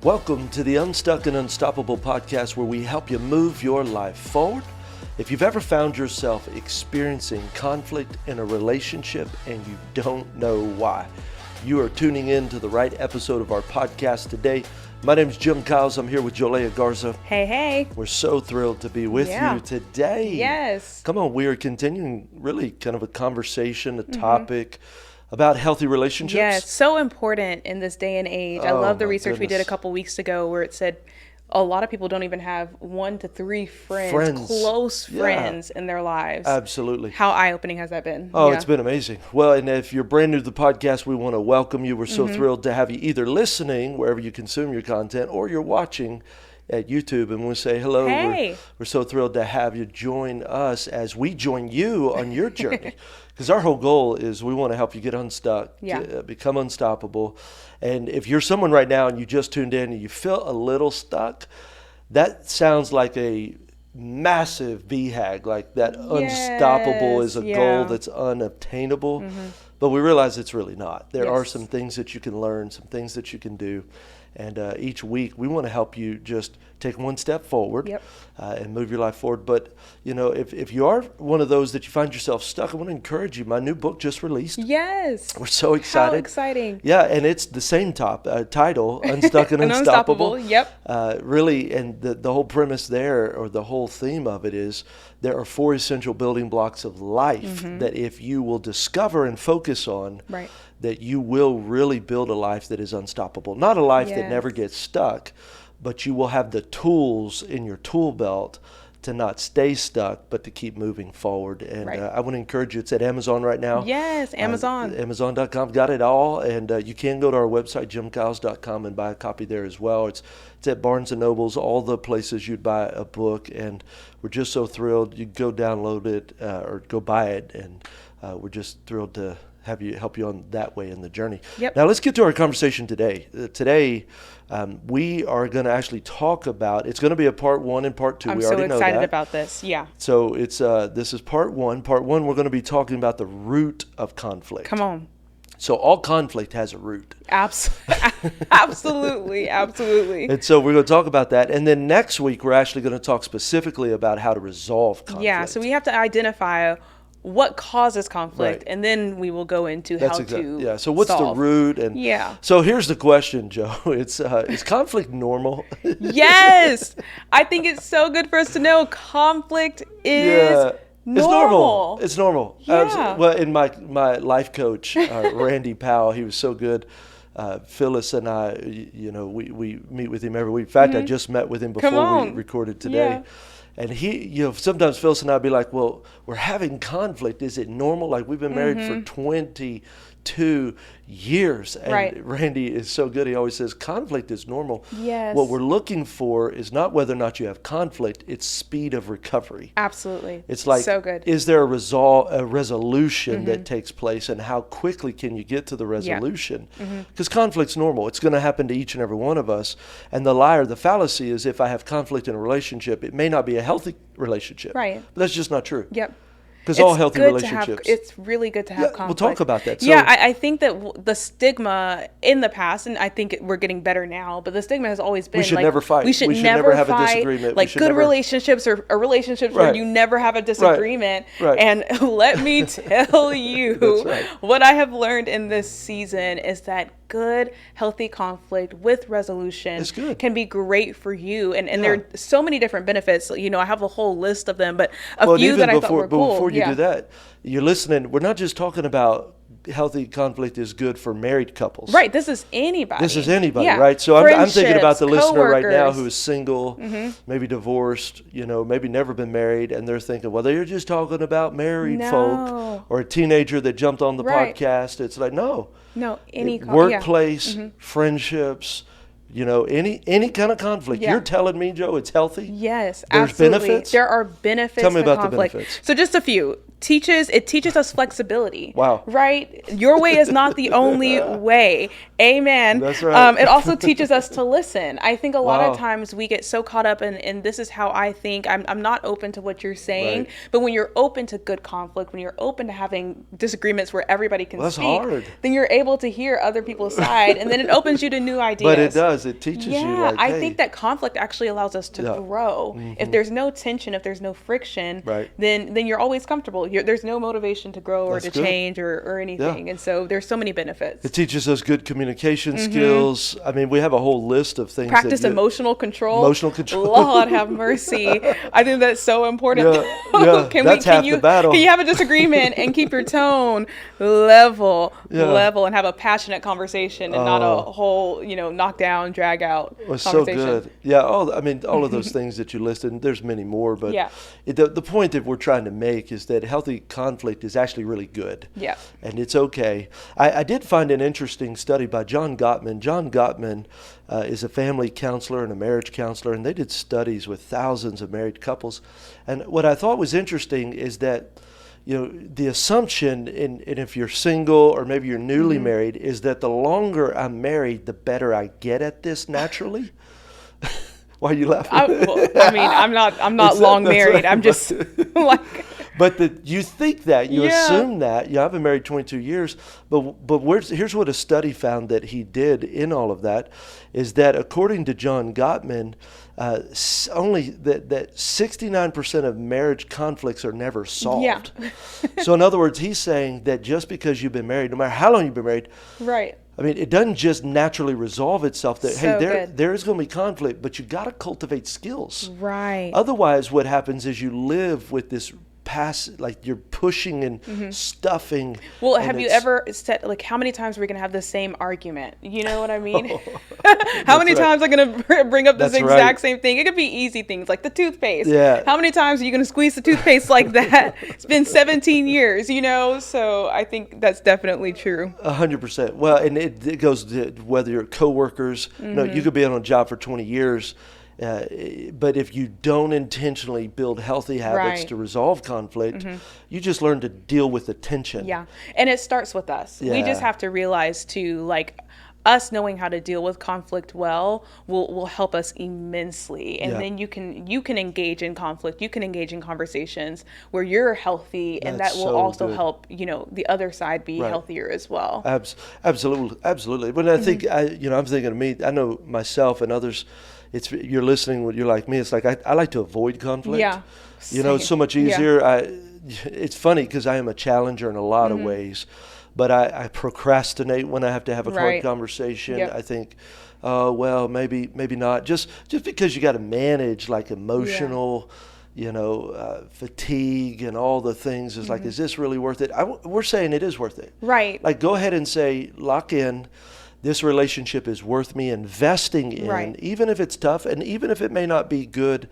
Welcome to the Unstuck and Unstoppable podcast, where we help you move your life forward. If you've ever found yourself experiencing conflict in a relationship and you don't know why, you are tuning in to the right episode of our podcast today. My name is Jimn. I'm here with Jolea Garza. Hey. We're so thrilled to be with you today. Yes. Come on, we are continuing really kind of a conversation, a topic about healthy relationships. Yeah, it's so important in this day and age. I love the research we did a couple weeks ago where it said a lot of people don't even have 1 to 3 friends. Close friends in their lives. Absolutely. How eye-opening has that been? Oh, it's been amazing. Well, and if you're brand new to the podcast, we want to welcome you. We're so thrilled to have you either listening wherever you consume your content or you're watching at YouTube, and we'll say hello. Hey. We're so thrilled to have you join us as we join you on your journey, because our whole goal is we want to help you get unstuck, become unstoppable. And if you're someone right now and you just tuned in and you feel a little stuck, that sounds like a massive BHAG, like that unstoppable is a goal that's unobtainable. But we realize it's really not. There are some things that you can learn, some things that you can do. And each week we want to help you just take one step forward and move your life forward. But, you know, if you are one of those that you find yourself stuck, I want to encourage you. My new book just released. Yes. We're so excited. How exciting. Yeah, and it's the same title, Unstuck and Unstoppable. Really, and the whole premise there, or the whole theme of it is, there are 4 essential building blocks of life that if you will discover and focus on, that you will really build a life that is unstoppable. Not a life that never gets stuck, but you will have the tools in your tool belt to not stay stuck, but to keep moving forward. And I want to encourage you. It's at Amazon right now. Yes, Amazon. Amazon.com. Got it all. And you can go to our website, jimmkyles.com, and buy a copy there as well. It's at Barnes & Nobles, all the places you'd buy a book. And we're just so thrilled. You go download it or go buy it. And we're just thrilled to help you on that way in the journey. Now let's get to our conversation today. Today we are going to actually talk about, it's going to be a part 1 and part 2. I'm we already know that. so excited about this. Yeah. So it's this is part 1. Part 1, we're going to be talking about the root of conflict. Come on. So all conflict has a root. Absolutely. And so we're going to talk about that. And then next week, we're actually going to talk specifically about how to resolve conflict. Yeah. So we have to identify what causes conflict, and then we will go into how to So what's solve. the root? And so here's the question, Joe. It's is conflict normal? Yes. I think it's so good for us to know conflict is normal. It's normal. Yeah. Well, in my life coach, Randy Powell, he was so good. Phyllis and I, you know, we meet with him every week. In fact, I just met with him before we recorded today. Yeah. And he, you know, sometimes Phyllis and I would be like, well, we're having conflict. Is it normal? Like, we've been married for 22 years. And Randy is so good. He always says conflict is normal. Yes. What we're looking for is not whether or not you have conflict, it's speed of recovery. Absolutely. It's like, so good. Is there a resolution that takes place, and how quickly can you get to the resolution? Because conflict's normal. It's going to happen to each and every one of us. And the fallacy is, if I have conflict in a relationship, it may not be a healthy relationship. Right. But that's just not true. Yep. Because all healthy relationships. It's really good to have conflict. We'll talk about that. So, I think that the stigma in the past, and I think we're getting better now, but the stigma has always been we should never fight. We should never have a disagreement. Like good relationships or relationships where you never have a disagreement. Right. And let me tell you, what I have learned in this season is that good, healthy conflict with resolution can be great for you. And there are so many different benefits. You know, I have a whole list of them, but a few that I thought were cool. Before you do that, you're listening. We're not just talking about healthy conflict is good for married couples. Right. This is anybody. Right? So I'm thinking about the listener right now who is single, maybe divorced, you know, maybe never been married, and they're thinking, well, they're just talking about married folk, or a teenager that jumped on the podcast. It's like, no, any workplace, friendships, you know, any kind of conflict. You're telling me, Joe, it's healthy? Yes, There's absolutely. benefits? There are benefits. Tell me to about conflict. the benefits. So just a few. teaches us flexibility. Wow. Right? Your way is not the only way. Amen. That's right. It also teaches us to listen. I think a lot of times we get so caught up in this is how I think. I'm not open to what you're saying. Right. But when you're open to good conflict, when you're open to having disagreements where everybody can speak, hard. then you're able to hear other people's side, and then it opens you to new ideas. But it does. It teaches you. Like, I think that conflict actually allows us to grow. If there's no tension, if there's no friction, then you're always comfortable. There's no motivation to grow or to change or anything. And so there's so many benefits. It teaches us good communication skills. I mean, we have a whole list of things. Practice emotional control. Lord have mercy. I think that's so important. That's half the battle. Can you have a disagreement and keep your tone level and have a passionate conversation and not a whole, knock down, drag out conversation? So good. Yeah. All of those things that you listed, and there's many more, but the point that we're trying to make is that healthy conflict is actually really good. Yeah. And it's okay. I did find an interesting study by John Gottman. John Gottman is a family counselor and a marriage counselor, and they did studies with thousands of married couples. And what I thought was interesting is that, the assumption, and if you're single or maybe you're newly married, is that the longer I'm married, the better I get at this naturally. Why are you laughing? I'm not long married. Right. I'm just like. But you think that, you assume that. I've been married 22 years, but here's what a study found that he did in all of that, is that according to John Gottman, only that 69% of marriage conflicts are never solved. Yeah. So in other words, he's saying that just because you've been married, no matter how long you've been married, right. It doesn't just naturally resolve itself that, there is going to be conflict, but you got to cultivate skills. Right. Otherwise, what happens is you live with this like you're pushing and stuffing. Well, have you ever said, like, how many times are we going to have the same argument? You know what I mean? How many times are going to bring up this exact same thing? It could be easy things like the toothpaste. Yeah. How many times are you going to squeeze the toothpaste like that? It's been 17 years, So I think that's definitely true. 100%. Well, and it goes to whether you're coworkers. You could be on a job for 20 years. But if you don't intentionally build healthy habits to resolve conflict, you just learn to deal with the tension. Yeah. And it starts with us. Yeah. We just have to realize too, like, us knowing how to deal with conflict well will help us immensely. And then you can engage in conflict. You can engage in conversations where you're healthy, and that will also help, the other side be healthier as well. Absolutely. When I think, I'm thinking of me, I know myself and others, you're listening, you're like me, it's like I like to avoid conflict. Yeah. It's so much easier. It's funny because I am a challenger in a lot of ways, but I procrastinate when I have to have a hard conversation. I think, well, maybe not. Just because you got to manage like emotional, fatigue and all the things is like, is this really worth it? We're saying it is worth it. Right. Like, go ahead and say, lock in. This relationship is worth me investing in, even if it's tough, and even if it may not be good,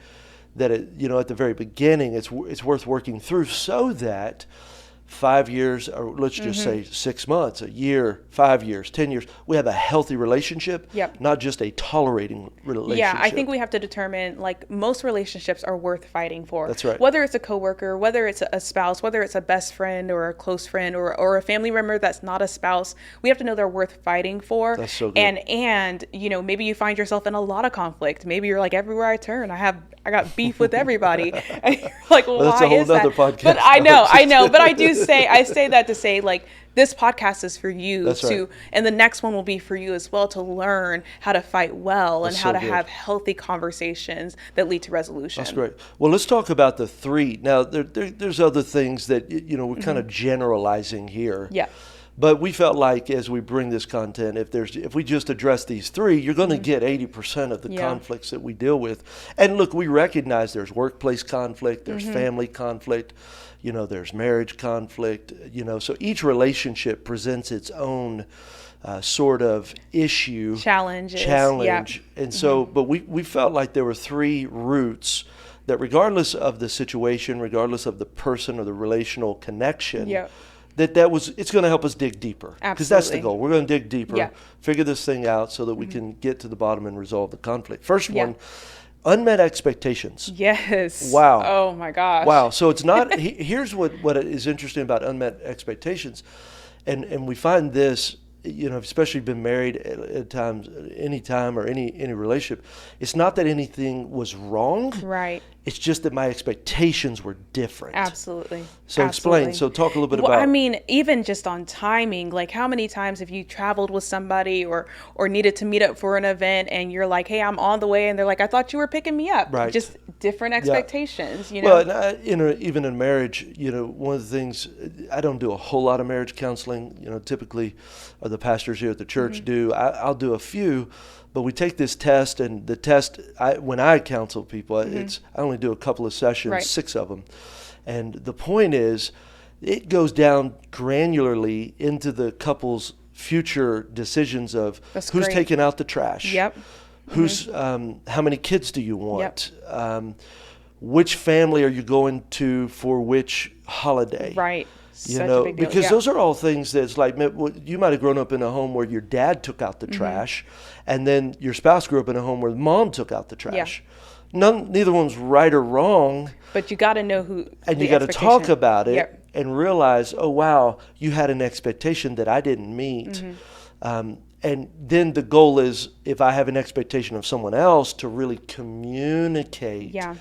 that at the very beginning, it's worth working through, so that 5 years, or let's just say 6 months, a year, 5 years, 10 years, we have a healthy relationship, not just a tolerating relationship. Yeah, I think we have to determine, like, most relationships are worth fighting for. That's right. Whether it's a coworker, whether it's a spouse, whether it's a best friend or a close friend or a family member that's not a spouse, we have to know they're worth fighting for. That's so good. And maybe you find yourself in a lot of conflict. Maybe you're like, everywhere I turn, I got beef with everybody. And you're like, well, that's why a whole is that? Other podcast. But I know, but I say that to say, like, this podcast is for you. That's right. And the next one will be for you as well, to learn how to fight well and how to have healthy conversations that lead to resolution. That's great. Well, let's talk about the three. Now, there's other things that, we're kind of generalizing here. Yeah. But we felt like as we bring this content, if we just address these three, you're going to get 80% of the conflicts that we deal with. And look, we recognize there's workplace conflict, there's family conflict, there's marriage conflict, so each relationship presents its own sort of issue. Challenge. Yeah. And so, but we felt like there were three roots that, regardless of the situation, regardless of the person or the relational connection, it's going to help us dig deeper. Because that's the goal. We're going to dig deeper, figure this thing out so that we can get to the bottom and resolve the conflict. First one unmet expectations. Yes. Wow. Oh my gosh. Wow. So it's not, here's what is interesting about unmet expectations. And we find this, especially been married at times, any time or any relationship, it's not that anything was wrong. Right. It's just that my expectations were different. Absolutely. So explain. So talk a little bit about. I mean, even just on timing, like how many times have you traveled with somebody or needed to meet up for an event and you're like, hey, I'm on the way. And they're like, I thought you were picking me up. Right. Just different expectations, Well, and even in marriage, one of the things, I don't do a whole lot of marriage counseling, typically the pastors here at the church do. I'll do a few. But we take this test, and the test, when I counsel people, I only do a couple of sessions, right. 6 of them. And the point is, it goes down granularly into the couple's future decisions of who's taking out the trash. Yep. Who's, how many kids do you want? Yep. Which family are you going to for which holiday? Right. Such a big deal. Because those are all things that's like, you might have grown up in a home where your dad took out the trash, and then your spouse grew up in a home where mom took out the trash. Neither one's right or wrong. But you got to know who. And you got to talk about it and realize, oh wow, you had an expectation that I didn't meet. And then the goal is, if I have an expectation of someone else, to really communicate. Yeah.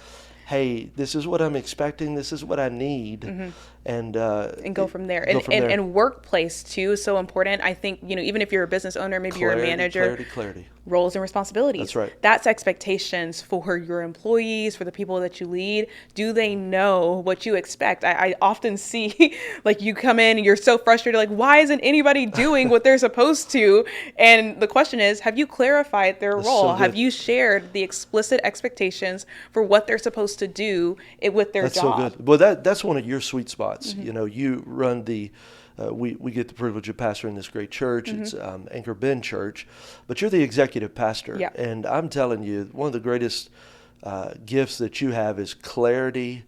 Hey, this is what I'm expecting. This is what I need. And go from there. And workplace too is so important. I think, even if you're a business owner, maybe you're a manager. Clarity. Roles and responsibilities. That's right. That's expectations for your employees, for the people that you lead. Do they know what you expect? I often see like you come in and you're so frustrated, like, why isn't anybody doing what they're supposed to? And the question is, have you clarified their role? So have you shared the explicit expectations for what they're supposed to do with their job? That's so good. Well, that's one of your sweet spots. You run the, we get the privilege of pastoring this great church. It's Anchor Bend Church, but you're the executive pastor. Yep. And I'm telling you, one of the greatest gifts that you have is clarity.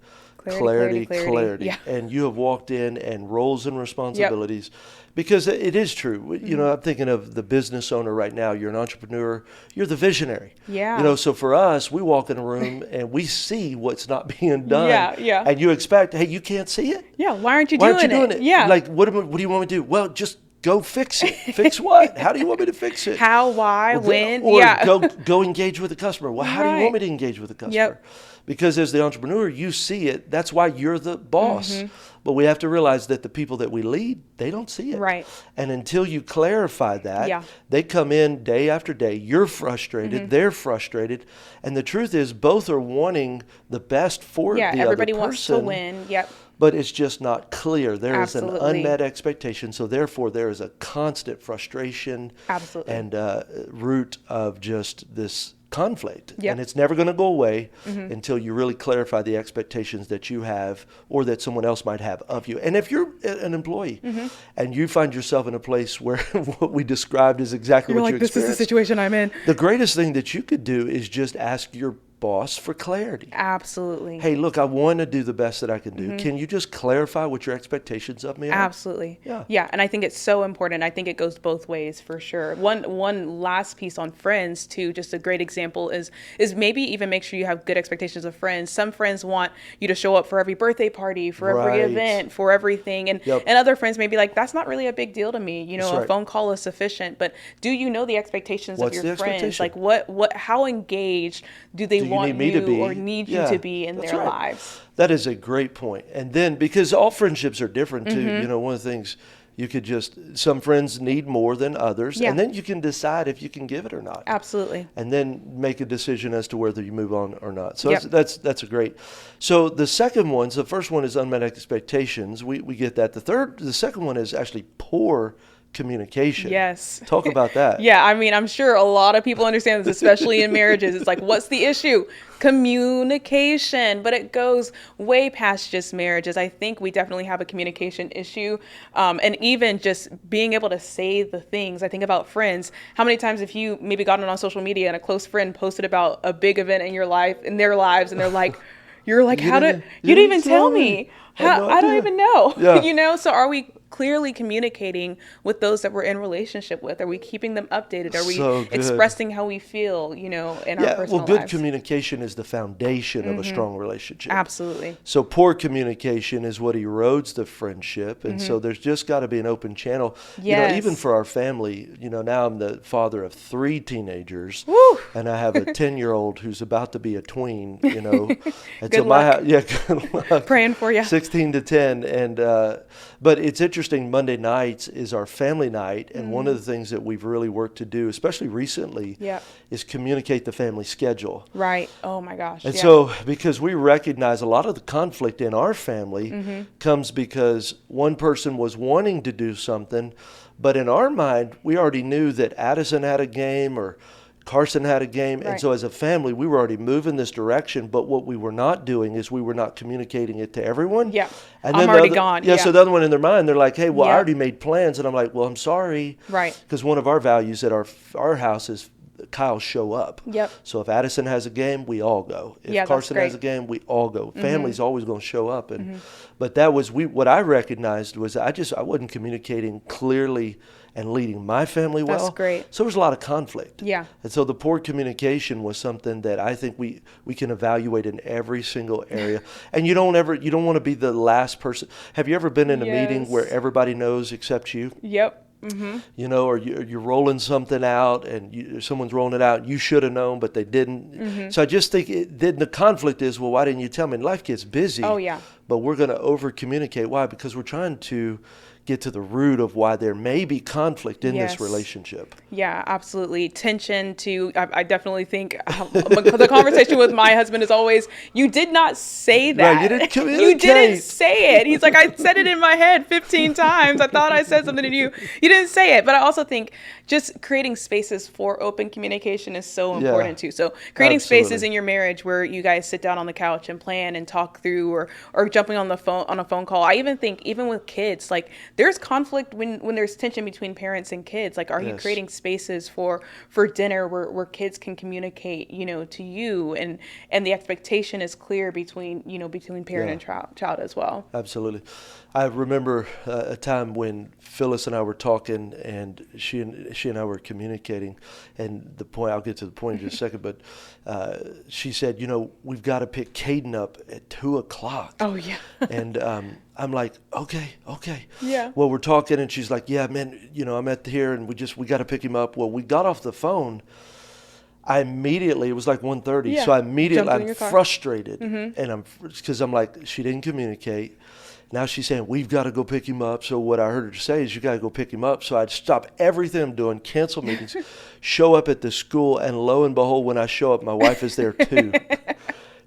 Yeah. And you have walked in, and roles and responsibilities, because it is true. I'm thinking of the business owner right now. You're an entrepreneur. You're the visionary. Yeah. So for us, we walk in a room and we see what's not being done. Yeah. And you expect, hey, you can't see it? Yeah. Why aren't you doing it? Yeah. Like, what do you want me to do? Well, just go fix it. Fix what? How do you want me to fix it? How, why, when? Or go engage with the customer. Well, how do you want me to engage with the customer? Yep. Because as the entrepreneur, you see it. That's why you're the boss. But we have to realize that the people that we lead, they don't see it. Right. And until you clarify that, they come in day after day. You're frustrated. They're frustrated. And the truth is, both are wanting the best for the other person. Yeah, everybody wants to win. Yep. But it's just not clear. There is an Absolutely. unmet expectation. So therefore, there is a constant frustration. Absolutely. And root of just this conflict. Yep. And it's never going to go away until you really clarify the expectations that you have or that someone else might have of you. And if you're an employee and you find yourself in a place where what we described is exactly what you experienced, this is the situation I'm in. The greatest thing that you could do is just ask your boss for clarity. Absolutely. Hey, look, I want to do the best that I can do. Can you just clarify what your expectations of me are? Absolutely. Yeah. And I think it's so important. I think it goes both ways for sure. One last piece on friends too, just a great example is maybe even make sure you have good expectations of friends. Some friends want you to show up for every birthday party, for every event, for everything. And other friends may be like, that's not really a big deal to me. A phone call is sufficient. But do you know the expectations of your friends? Like how engaged do they want you or need you to be in their lives? That is a great point. And then, because all friendships are different too, one of the things you could some friends need more than others, and then you can decide if you can give it or not. Absolutely. And then make a decision as to whether you move on or not. So that's a great. So the second one, the first one is unmet expectations. We get that. The second one is actually poor communication. Yes. Talk about that. Yeah, I mean, I'm sure a lot of people understand this, especially in marriages. It's like, what's the issue? Communication. But it goes way past just marriages. I think we definitely have a communication issue. And even just being able to say the things. I think about friends. How many times have you maybe gotten on social media and a close friend posted about a big event in your life, in their lives, and they're like, you didn't even tell me. I don't even know. Yeah. So are we clearly communicating with those that we're in relationship with? Are we keeping them updated? Are we expressing how we feel, in our personal lives? Good communication is the foundation of a strong relationship. Absolutely. So poor communication is what erodes the friendship. And so there's just got to be an open channel. Yes. Even for our family, now I'm the father of 3 teenagers. Woo! And I have a 10-year-old who's about to be a tween, And good luck. Good luck. Praying for you. 16 to 10. And but it's interesting, Monday nights is our family night. And one of the things that we've really worked to do, especially recently, is communicate the family schedule. Right. Oh my gosh. And so because we recognize a lot of the conflict in our family comes because one person was wanting to do something, but in our mind, we already knew that Addison had a game or Carson had a game. Right. And so as a family, we were already moving this direction. But what we were not doing is we were not communicating it to everyone. Yeah. And I'm already gone. Yeah. So the other one in their mind, they're like, hey, well, I already made plans. And I'm like, well, I'm sorry. Right. Because one of our values at our house is Kyle show up. Yep. So if Addison has a game, we all go. If Carson has a game, we all go. Family's always going to show up. And but that was what I recognized was I wasn't communicating clearly and leading my family well. That's great. So there was a lot of conflict. Yeah. And so the poor communication was something that I think we can evaluate in every single area. And you don't want to be the last person. Have you ever been in a meeting where everybody knows except you? Yep. Or you're rolling something out and someone's rolling it out. You should have known, but they didn't. So I just think the conflict is, well, why didn't you tell me? And life gets busy. Oh, yeah. But we're going to over communicate. Why? Because we're trying to get to the root of why there may be conflict in this relationship. Yeah, absolutely. Tension to, I definitely think the conversation with my husband is always, you did not say that. Right, you didn't communicate. You didn't say it. He's like, I said it in my head 15 times. I thought I said something to you. You didn't say it. But I also think just creating spaces for open communication is so important too. So creating spaces in your marriage where you guys sit down on the couch and plan and talk through or jumping on a phone call. I even think even with kids, like there's conflict when there's tension between parents and kids. Like, are you creating spaces for dinner where kids can communicate, to you and the expectation is clear between parent and child as well. Absolutely. I remember a time when Phyllis and I were talking and she and I were communicating, and the point, I'll get to the point in just a second, but she said, we've got to pick Caden up at 2:00. Oh yeah. And I'm like, okay. Yeah. Well, we're talking and she's like, yeah, man, I'm at here and we got to pick him up. Well, we got off the phone. It was like 1:30. So I'm frustrated and because I'm like, she didn't communicate. Now she's saying, we've got to go pick him up. So what I heard her say is, you got to go pick him up. So I'd stop everything I'm doing, cancel meetings, show up at the school. And lo and behold, when I show up, my wife is there too,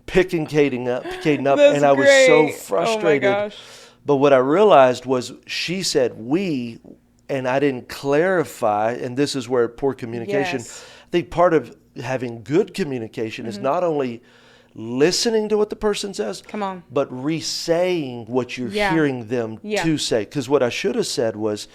picking Caden up. That's and I was so frustrated. Oh my gosh. But what I realized was she said we, and I didn't clarify. And this is where poor communication, I think part of having good communication is not only listening to what the person says, but re-saying what you're hearing them to say. Because what I should have said was,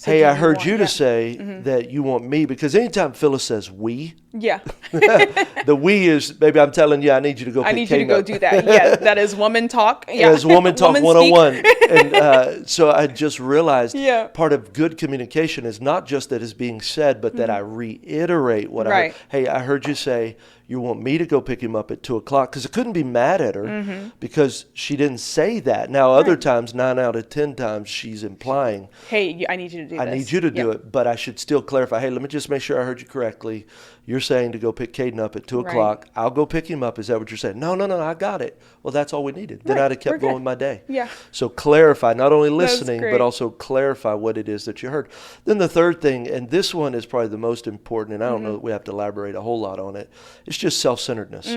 hey, I heard you to say that you want me, because anytime Phyllis says we, the we is, baby, I'm telling you, I need you to go pick Caden up. I need you to go do that. Yeah, that is woman talk. Yeah, it's woman talk 101. And so I just realized part of good communication is not just that it's being said, but that I reiterate what I heard. Hey, I heard you say you want me to go pick him up at 2:00, because I couldn't be mad at her because she didn't say that. Now, other times, 9 out of 10 times, she's implying, hey, I need you to do this. I need you to do it, but I should still clarify, hey, let me just make sure I heard you correctly. You're saying to go pick Caden up at 2:00. Right. I'll go pick him up. Is that what you're saying? No, I got it. Well, that's all we needed. Then I'd have kept going my day. Yeah. So clarify, not only listening, but also clarify what it is that you heard. Then the third thing, and this one is probably the most important, and I don't know that we have to elaborate a whole lot on it, it's just self-centeredness.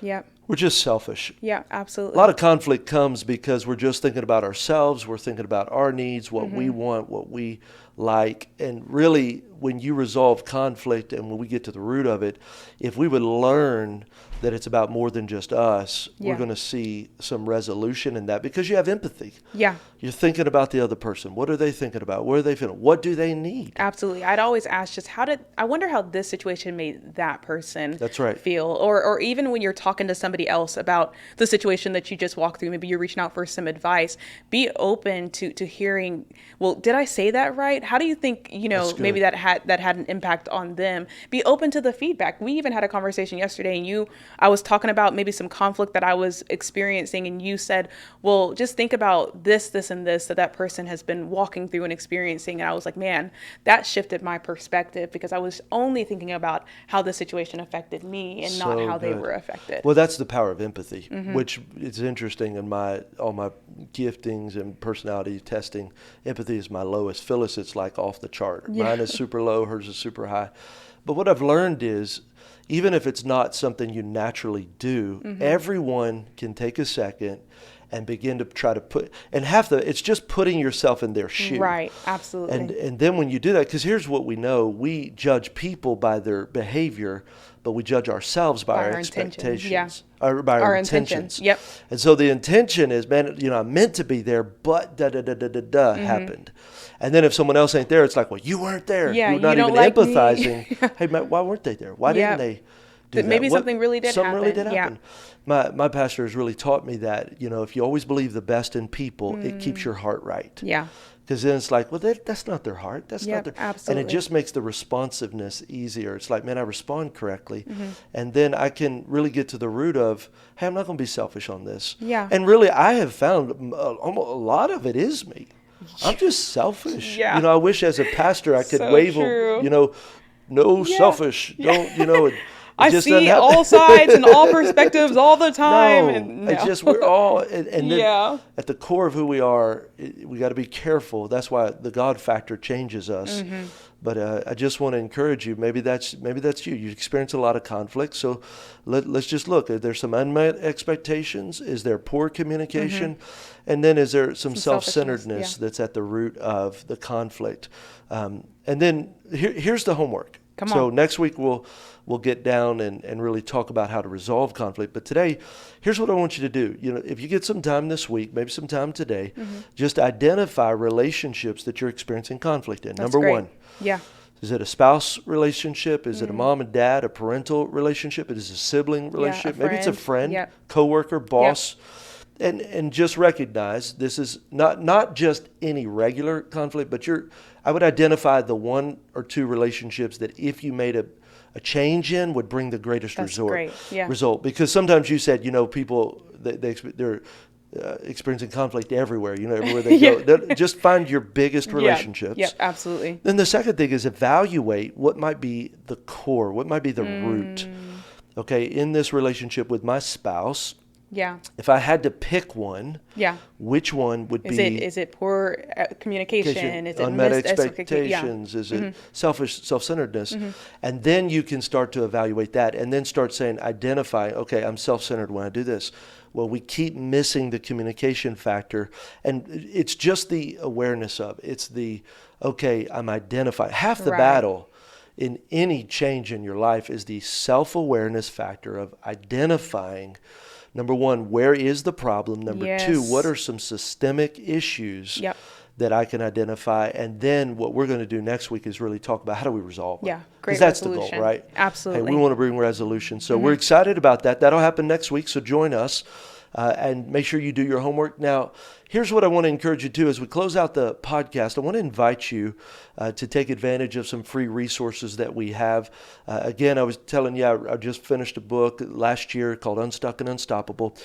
Yeah. We're just selfish. Yeah, absolutely. A lot of conflict comes because we're just thinking about ourselves. We're thinking about our needs, what we want, what we like. And really, when you resolve conflict and when we get to the root of it, if we would learn that it's about more than just us, we're going to see some resolution in that, because you have empathy. Yeah. You're thinking about the other person. What are they thinking about? What are they feeling? What do they need? Absolutely. I'd always ask just I wonder how this situation made that person That's right. feel. Or even when you're talking to somebody somebody else about the situation that you just walked through. Maybe you're reaching out for some advice. Be open to hearing, well, did I say that right? How do you think, maybe that had an impact on them? Be open to the feedback. We even had a conversation yesterday, and I was talking about maybe some conflict that I was experiencing, and you said, well, just think about this, and this that person has been walking through and experiencing. And I was like, man, that shifted my perspective, because I was only thinking about how the situation affected me and not how they were affected. Well, that's the power of empathy, which is interesting. In all my giftings and personality testing, empathy is my lowest. Phyllis, it's like off the chart. Yeah. Mine is super low, hers is super high. But what I've learned is, even if it's not something you naturally do, everyone can take a second and begin to try to it's just putting yourself in their shoe. Right, absolutely. And then when you do that, because here's what we know, we judge people by their behavior, but we judge ourselves by our expectations. Yeah. Or by our intentions. Yep. And so the intention is, man, I'm meant to be there, but happened. And then if someone else ain't there, it's like, well, you weren't there. Yeah, you're not even like empathizing. Hey, man, why weren't they there? Why didn't they do that? Maybe something really did happen. Something really did happen. My pastor has really taught me that, if you always believe the best in people, it keeps your heart right. Yeah. Because then it's like, well, that's not their heart. That's not their. Absolutely. And it just makes the responsiveness easier. It's like, man, I respond correctly. And then I can really get to the root of, hey, I'm not going to be selfish on this. Yeah. And really, I have found almost a lot of it is me. I'm just selfish. Yeah. I wish as a pastor I could no selfish. Don't, I see all sides and all perspectives all the time. It's just we're all, and then at the core of who we are, we got to be careful. That's why the God factor changes us. But I just want to encourage you. Maybe that's you. You experience a lot of conflict. So let's just look. Are there some unmet expectations? Is there poor communication? And then is there some self-centeredness that's at the root of the conflict? And then here's the homework. So next week we'll get down and really talk about how to resolve conflict. But today, here's what I want you to do. If you get some time this week, maybe some time today, just identify relationships that you're experiencing conflict in. That's Number great. one. Yeah. Is it a spouse relationship? Is it a mom and dad, a parental relationship? Is it a sibling relationship? Maybe it's a friend, coworker, boss. And just recognize this is not just any regular conflict, but I would identify the one or two relationships that if you made a change in would bring the greatest result. Because sometimes you said, people, they're experiencing conflict everywhere, everywhere they go. Just find your biggest relationships. Yeah, absolutely. Then the second thing is evaluate what might be the core, what might be the root. Okay, in this relationship with my spouse, if I had to pick one, which one would be? Is it poor communication? Is it unmet expectations? Is it self-centeredness? And then you can start to evaluate that, and then start saying, identify. Okay, I'm self-centered when I do this. Well, we keep missing the communication factor, and it's just the awareness of. It's the I'm identifying. Half the battle in any change in your life is the self-awareness factor of identifying. Number one, where is the problem? Number two, what are some systemic issues that I can identify? And then what we're going to do next week is really talk about how do we resolve it. Yeah, great. Because that's the goal, right? Absolutely. Hey, we want to bring resolution. So we're excited about that. That'll happen next week. So join us and make sure you do your homework. Now, here's what I want to encourage you to do as we close out the podcast. I want to invite you to take advantage of some free resources that we have. Again, I was telling you, I just finished a book last year called Unstuck and Unstoppable.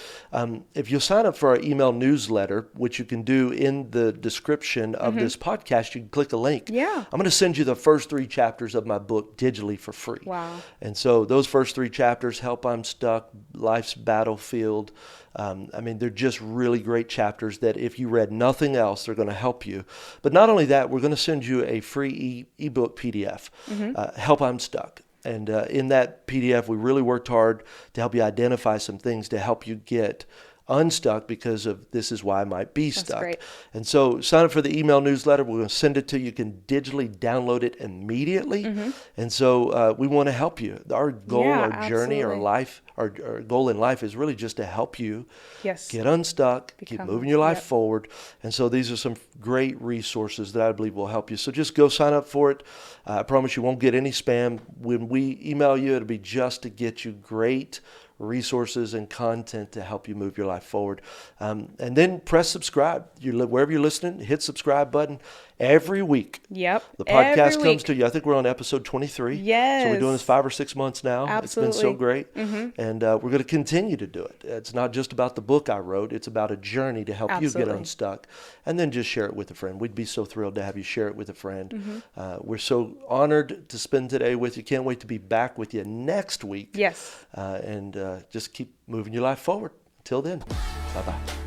If you'll sign up for our email newsletter, which you can do in the description of this podcast, you can click a link. Yeah. I'm going to send you the first 3 chapters of my book digitally for free. Wow. And so those first 3 chapters, Help I'm Stuck, Life's Battlefield, they're just really great chapters that if you read nothing else, they're going to help you. But not only that, we're going to send you a free ebook PDF, Help I'm Stuck. And in that PDF, we really worked hard to help you identify some things to help you get unstuck because of this is why I might be stuck. Great. And so sign up for the email newsletter. We're going to send it to you. You can digitally download it immediately. And so we want to help you. Our goal, our journey, our life, our goal in life is really just to help you get unstuck, keep moving your life forward. And so these are some great resources that I believe will help you. So just go sign up for it. I promise you won't get any spam. When we email you, it'll be just to get you great resources and content to help you move your life forward. And then press subscribe. Wherever you're listening, hit subscribe button every week. Yep. The podcast comes to you. I think we're on episode 23. Yes. So we're doing this 5 or 6 months now. Absolutely. It's been so great. And we're going to continue to do it. It's not just about the book I wrote. It's about a journey to help you get unstuck. And then just share it with a friend. We'd be so thrilled to have you share it with a friend. We're so honored to spend today with you. Can't wait to be back with you next week. Yes. And just keep moving your life forward. Until then, bye-bye.